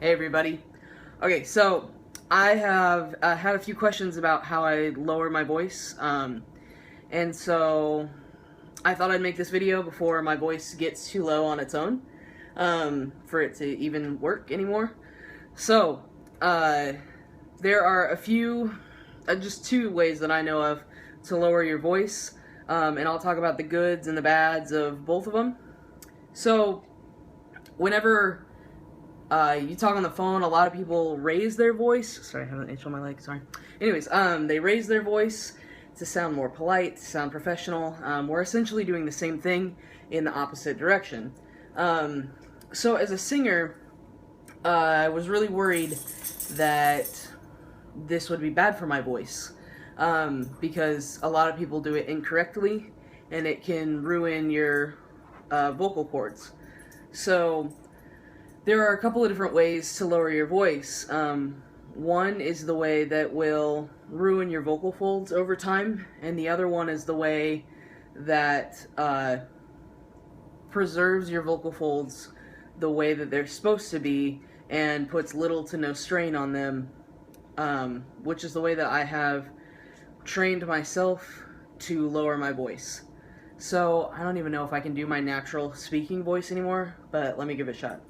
Hey everybody. Okay, so I have had a few questions about how I lower my voice, and so I thought I'd make this video before my voice gets too low on its own, for it to even work anymore. So, there are a few, just two ways that I know of to lower your voice, and I'll talk about the goods and the bads of both of them. So, whenever you talk on the phone, a lot of people raise their voice. Sorry, I have an itch on my leg, sorry. Anyways, they raise their voice to sound more polite, to sound professional. We're essentially doing the same thing in the opposite direction. So as a singer, I was really worried that this would be bad for my voice, because a lot of people do it incorrectly, and it can ruin your vocal cords. So there are a couple of different ways to lower your voice. One is the way that will ruin your vocal folds over time, and the other one is the way that preserves your vocal folds the way that they're supposed to be and puts little to no strain on them, which is the way that I have trained myself to lower my voice. So I don't even know if I can do my natural speaking voice anymore, but let me give it a shot.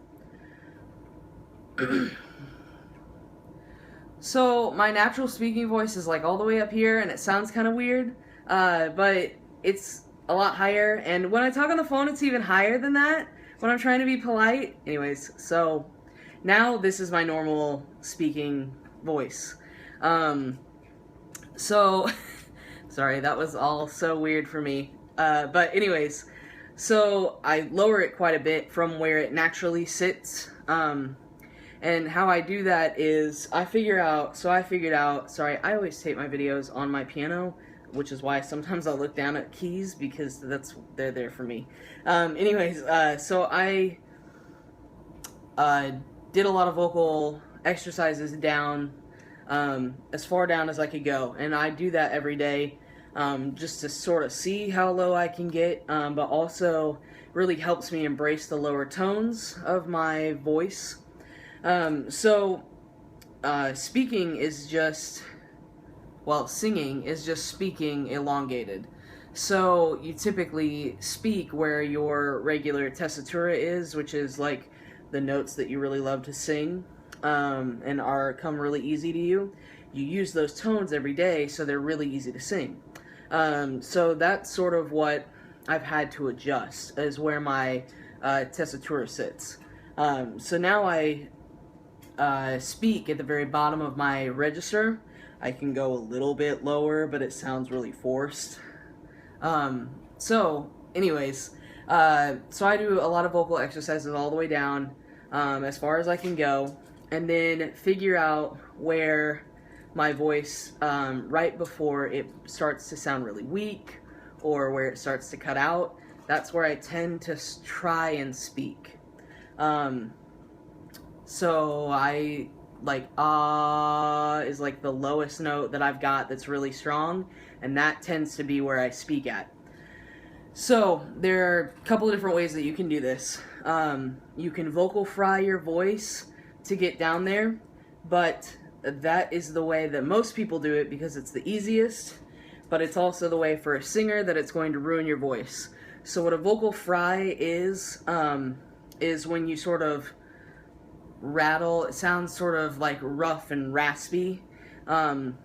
So my natural speaking voice is like all the way up here, and it sounds kind of weird, but it's a lot higher, and when I talk on the phone it's even higher than that when I'm trying to be polite. Anyways, so now this is my normal speaking voice. So sorry, that was all so weird for me, but anyways, so I lower it quite a bit from where it naturally sits. And how I do that is I figured out, sorry, I always tape my videos on my piano, which is why sometimes I'll look down at keys, because they're there for me. Anyways, so I did a lot of vocal exercises down, as far down as I could go, and I do that every day, just to sort of see how low I can get, but also really helps me embrace the lower tones of my voice. Speaking is just, well, singing is just speaking elongated. So you typically speak where your regular tessitura is, which is like the notes that you really love to sing, and come really easy to you. You use those tones every day, so they're really easy to sing. So that's sort of what I've had to adjust, is where my tessitura sits. So now I speak at the very bottom of my register. I can go a little bit lower, but it sounds really forced. So anyways, so I do a lot of vocal exercises all the way down, as far as I can go, and then figure out where my voice, right before it starts to sound really weak, or where it starts to cut out. That's where I tend to try and speak. So I, like, is like the lowest note that I've got that's really strong, and that tends to be where I speak at. So there are a couple of different ways that you can do this. You can vocal fry your voice to get down there, but that is the way that most people do it because it's the easiest, but it's also the way for a singer that it's going to ruin your voice. So what a vocal fry is when you sort of rattle. It sounds sort of like rough and raspy. You're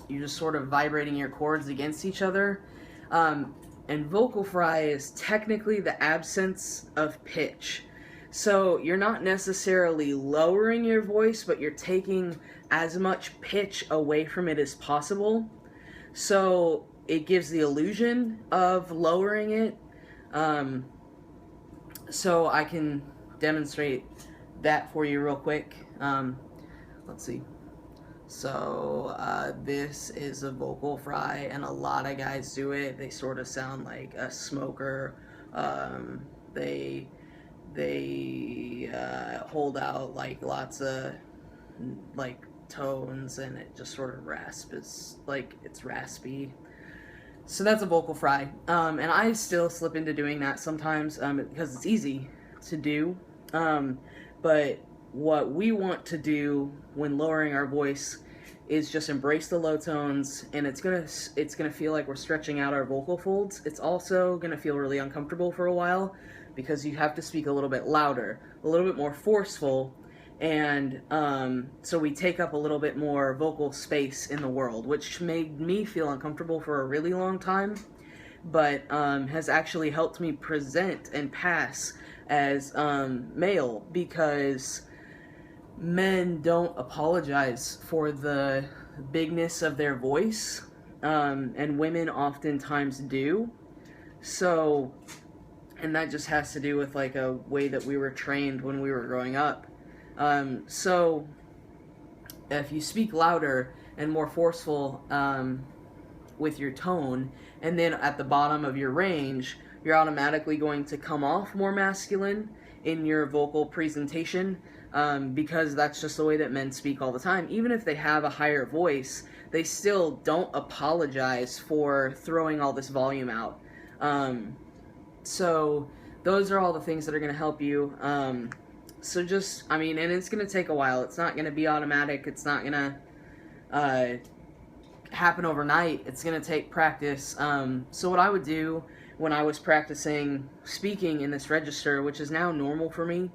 just sort of vibrating your chords against each other. And vocal fry is technically the absence of pitch. So you're not necessarily lowering your voice, but you're taking as much pitch away from it as possible. So it gives the illusion of lowering it. So I can demonstrate that for you real quick. Let's see. So this is a vocal fry, and a lot of guys do it. They sort of sound like a smoker. They hold out like lots of like tones, and it just sort of rasps. It's raspy. So that's a vocal fry, and I still slip into doing that sometimes, because it's easy to do. But what we want to do when lowering our voice is just embrace the low tones, and it's gonna feel like we're stretching out our vocal folds. It's also gonna feel really uncomfortable for a while because you have to speak a little bit louder, a little bit more forceful, and so we take up a little bit more vocal space in the world, which made me feel uncomfortable for a really long time, but has actually helped me present and pass as male, because men don't apologize for the bigness of their voice, and women oftentimes do. So, and that just has to do with like a way that we were trained when we were growing up. So if you speak louder and more forceful with your tone, and then at the bottom of your range, you're automatically going to come off more masculine in your vocal presentation, because that's just the way that men speak all the time. Even if they have a higher voice, they still don't apologize for throwing all this volume out. So those are all the things that are going to help you. So just, I mean, and it's going to take a while. It's not going to be automatic. It's not going to happen overnight. It's going to take practice. So what I would do when I was practicing speaking in this register, which is now normal for me,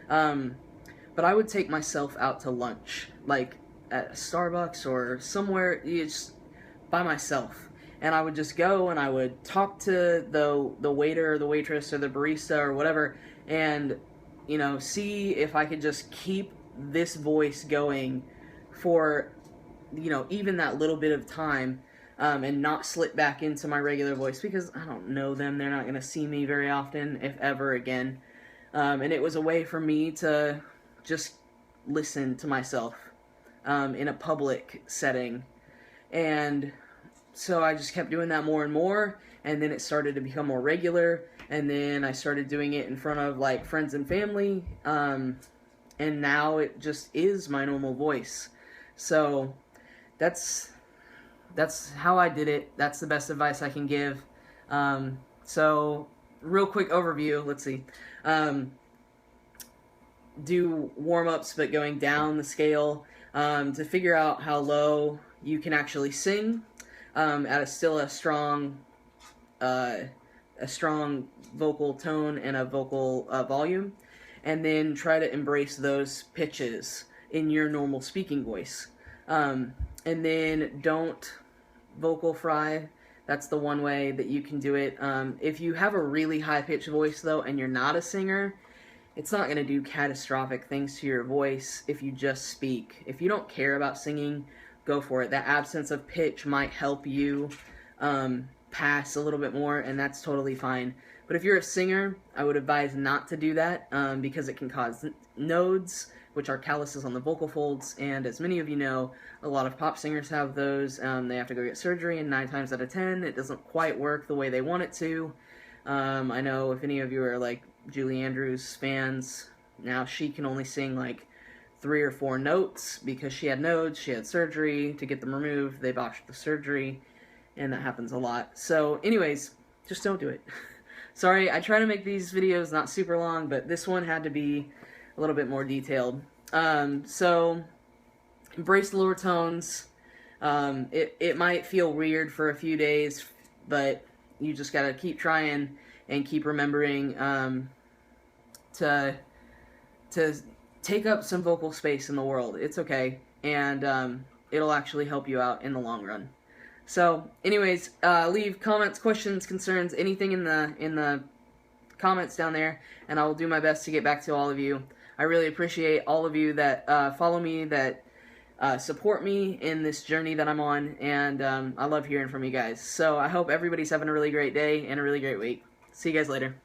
but I would take myself out to lunch, like at Starbucks or somewhere, just by myself. And I would just go and I would talk to the waiter or the waitress or the barista or whatever, and, you know, see if I could just keep this voice going for, you know, even that little bit of time, and not slip back into my regular voice, because I don't know them. They're not going to see me very often, if ever again. And it was a way for me to just listen to myself in a public setting. And so I just kept doing that more and more, and then it started to become more regular, and then I started doing it in front of like friends and family, and now it just is my normal voice. So that's how I did it. That's the best advice I can give. So real quick overview, let's see. Do warm-ups, but going down the scale, to figure out how low you can actually sing at still a strong vocal tone and a vocal volume, and then try to embrace those pitches in your normal speaking voice. And then don't vocal fry. That's the one way that you can do it. If you have a really high-pitched voice, though, and you're not a singer, it's not going to do catastrophic things to your voice if you just speak. If you don't care about singing, go for it. That absence of pitch might help you pass a little bit more, and that's totally fine. But if you're a singer, I would advise not to do that, because it can cause nodes, which are calluses on the vocal folds, and as many of you know, a lot of pop singers have those. They have to go get surgery, and 9 times out of 10, it doesn't quite work the way they want it to. I know if any of you are like Julie Andrews fans, now she can only sing like 3 or 4 notes because she had nodes, she had surgery to get them removed, they botched the surgery, and that happens a lot. So anyways, just don't do it. Sorry, I try to make these videos not super long, but this one had to be a little bit more detailed. So embrace the lower tones. It might feel weird for a few days, but you just gotta keep trying and keep remembering to take up some vocal space in the world. It's okay, and it'll actually help you out in the long run. So, anyways, leave comments, questions, concerns, anything in the comments down there, and I will do my best to get back to all of you. I really appreciate all of you that follow me, that support me in this journey that I'm on, and I love hearing from you guys. So I hope everybody's having a really great day and a really great week. See you guys later.